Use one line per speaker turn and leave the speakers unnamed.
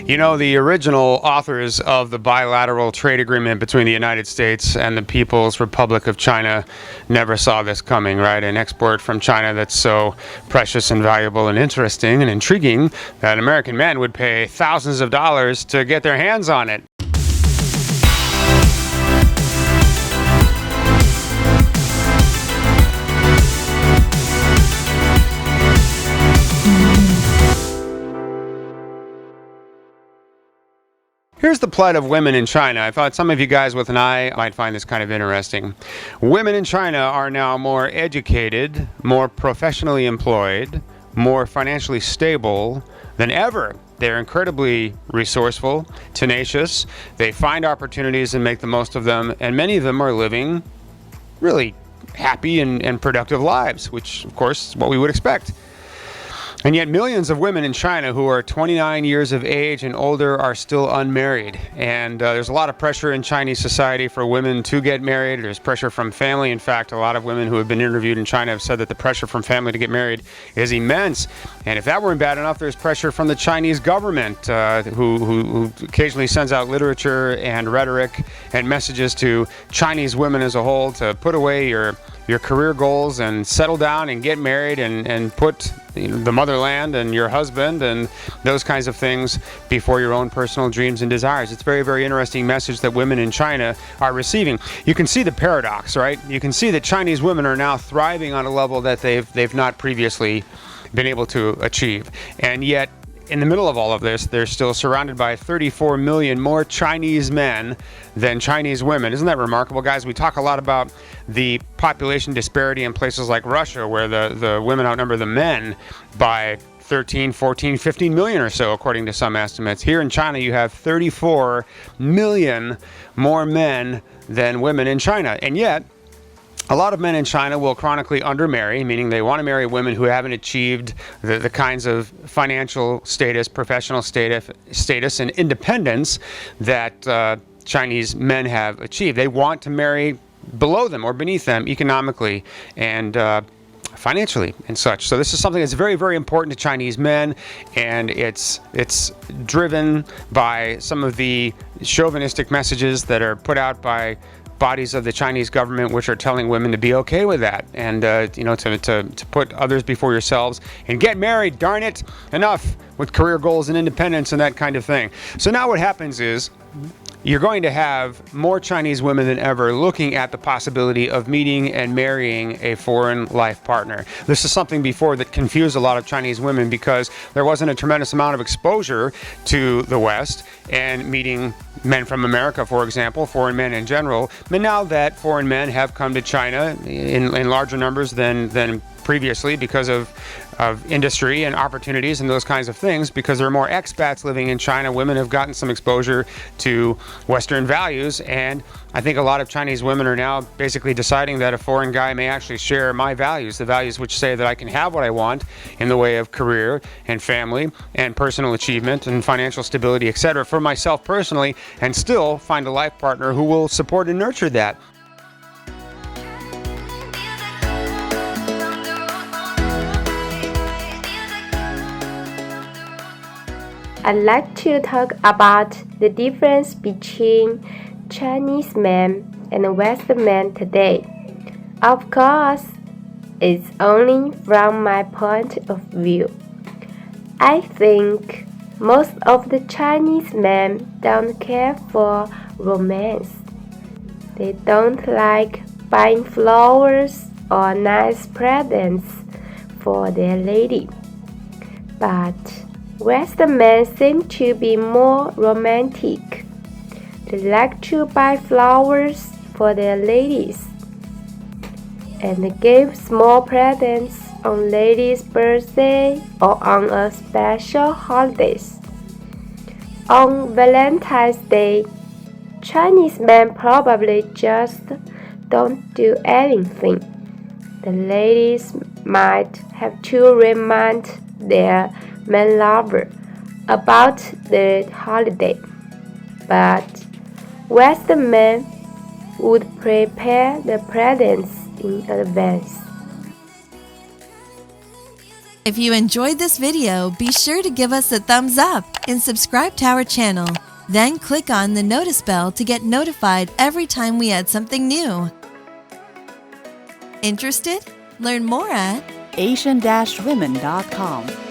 You know, the original authors of the bilateral trade agreement between the United States and the People's Republic of China never saw this coming, right? An export from China that's so precious and valuable and interesting and intriguing that American men would pay thousands of dollars to get their hands on it. Here's the plight of women in China. I thought some of you guys with an eye might find this kind of interesting. Women in China are now more educated, more professionally employed, more financially stable than ever. They're incredibly resourceful, tenacious. They find opportunities and make the most of them, and many of them are living really happy and productive lives, which, of course, is what we would expect. And yet millions of women in China who are 29 years of age and older are still unmarried. And there's a lot of pressure in Chinese society for women to get married. There's pressure from family. In fact, a lot of women who have been interviewed in China have said that the pressure from family to get married is immense. And if that weren't bad enough, there's pressure from the Chinese government, who occasionally sends out literature and rhetoric and messages to Chinese women as a whole to put away your career goals and settle down and get married and put the motherland and your husband and those kinds of things before your own personal dreams and desires. It's a very, very interesting message that women in China are receiving. You can see the paradox, right? You can see that Chinese women are now thriving on a level that they've not previously been able to achieve. And yet, in the middle of all of this, they're still surrounded by 34 million more Chinese men than Chinese women. Isn't that remarkable, guys? We talk a lot about the population disparity in places like Russia, where the women outnumber the men by 13, 14, 15 million or so, according to some estimates. Here in China, you have 34 million more men than women in China. And yet, a lot of men in China will chronically undermarry, meaning they want to marry women who haven't achieved the kinds of financial status, professional status, and independence that Chinese men have achieved. They want to marry below them or beneath them economically and financially and such. So this is something that's very, very important to Chinese men, and it's driven by some of the chauvinistic messages that are put out by bodies of the Chinese government, which are telling women to be okay with that and to put others before yourselves and get married, darn it, enough with career goals and independence and that kind of thing. So now what happens is you're going to have more Chinese women than ever looking at the possibility of meeting and marrying a foreign life partner. This is something before that confused a lot of Chinese women because there wasn't a tremendous amount of exposure to the West and meeting men from America, for example, foreign men in general. But now that foreign men have come to China in larger numbers than previously because of industry and opportunities and those kinds of things, because there are more expats living in China, women have gotten some exposure to Western values, and I think a lot of Chinese women are now basically deciding that a foreign guy may actually share my values, the values which say that I can have what I want in the way of career and family and personal achievement and financial stability, etc., for myself personally, and still find a life partner who will support and nurture that.
I'd like to talk about the difference between Chinese men and Western men today. Of course, it's only from my point of view. I think most of the Chinese men don't care for romance. They don't like buying flowers or nice presents for their lady. But Western men seem to be more romantic. They like to buy flowers for their ladies and give small presents on ladies' birthday or on a special holidays. On Valentine's Day, Chinese men probably just don't do anything. The ladies might have to remind their man lover about the holiday, but Western men would prepare the presents in advance.
If you enjoyed this video, be sure to give us a thumbs up and subscribe to our channel. Then click on the notice bell to get notified every time we add something new. Interested? Learn more at
Asian-women.com